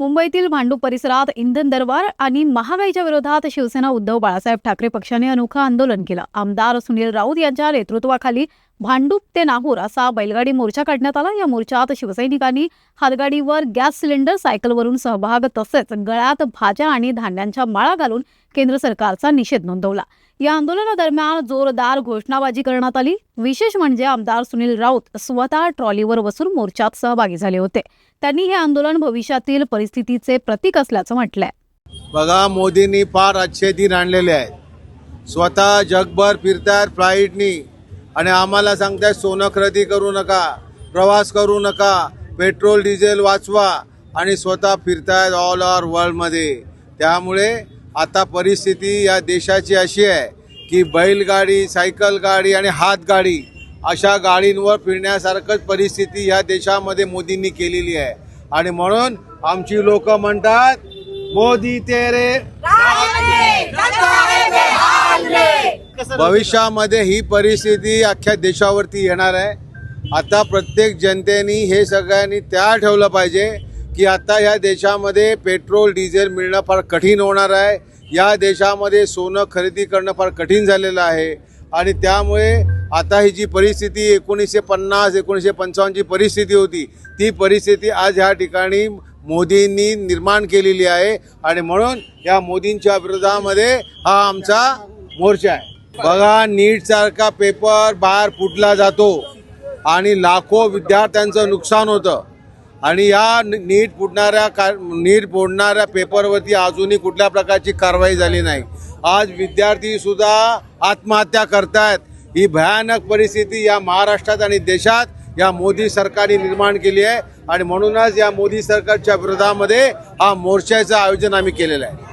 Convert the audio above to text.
मुंबईतील भांडूप परिसरात इंधन दरवाढ आणि महागाईच्या विरोधात शिवसेना उद्धव बाळासाहेब ठाकरे पक्षाने अनोखं आंदोलन केलं. आमदार सुनील राऊत यांच्या नेतृत्वाखाली भांडूप ते नाहूर असा बैलगाडी मोर्चा काढण्यात आला. या मोर्चात शिवसैनिकांनी हातगाडीवर गॅस सिलेंडर, सायकलवरून सहभाग तसेच गळ्यात भाज्या आणि धान्यांच्या माळा घालून केंद्र सरकारचा निषेध नोंदवला. या आंदोलनादरम्यान जोरदार घोषणाबाजी करण्यात आली. विशेष म्हणजे आमदार सुनील राऊत स्वतः ट्रॉलीवर बसून मोर्चात सहभागी झाले होते. त्यांनी हे आंदोलन भविष्यातील परिस्थितीचे प्रतीक असल्याचं म्हटलंय. बघा, मोदींनी फार अच्छे दिन आणलेले आहेत. स्वतः जगभर फिरतायत फ्लाईटनी आणि आम्हाला सांगतायत सोनं खरेदी करू नका, प्रवास करू नका, पेट्रोल डिझेल वाचवा आणि स्वतः फिरतायत ऑल ओव्हर वर्ल्डमध्ये. त्यामुळे आता परिस्थिती या देशाची अशी आहे की बैलगाडी, सायकल गाडी आणि हातगाडी अशा गाडींवर फिरण्यासारखंच परिस्थिती या देशामध्ये मोदींनी केलेली आहे. आणि म्हणून आमची लोक म्हणतात, मोदी तेरे भविष्यामध्ये ही परिस्थिती अख्ख्या देशावरती येणार आहे. आता प्रत्येक जनतेने हे सगळ्यांनी त्या ठेवलं पाहिजे की आता या देशामध्ये पेट्रोल डिझेल मिळणं फार कठीण होणार आहे. या देशामध्ये सोनं खरेदी करणं फार कठीण झालेलं आहे. आणि त्यामुळे आता ही जी परिस्थिती 1950-1955ची परिस्थिती होती, ती परिस्थिती आज ह्या ठिकाणी मोदींनी निर्माण केलेली आहे. आणि म्हणून या मोदींच्या विरोधामध्ये हा आमचा मोर्चा आहे. बघा, नीटसारखा पेपर बाहेर फुटला जातो आणि लाखो विद्यार्थ्यांचं नुकसान होतं. आणि या नीट फोडणाऱ्या पेपरवरती अजूनही कुठल्या प्रकारची कारवाई झाली नाही. आज विद्यार्थी सुद्धा आत्महत्या करतायत. ही भयानक परिस्थिती या महाराष्ट्रात आणि देशात या मोदी सरकारने निर्माण केली आहे. आणि म्हणूनच या मोदी सरकारच्या विरोधामध्ये हा मोर्चाचं आयोजन आम्ही केलेलं आहे.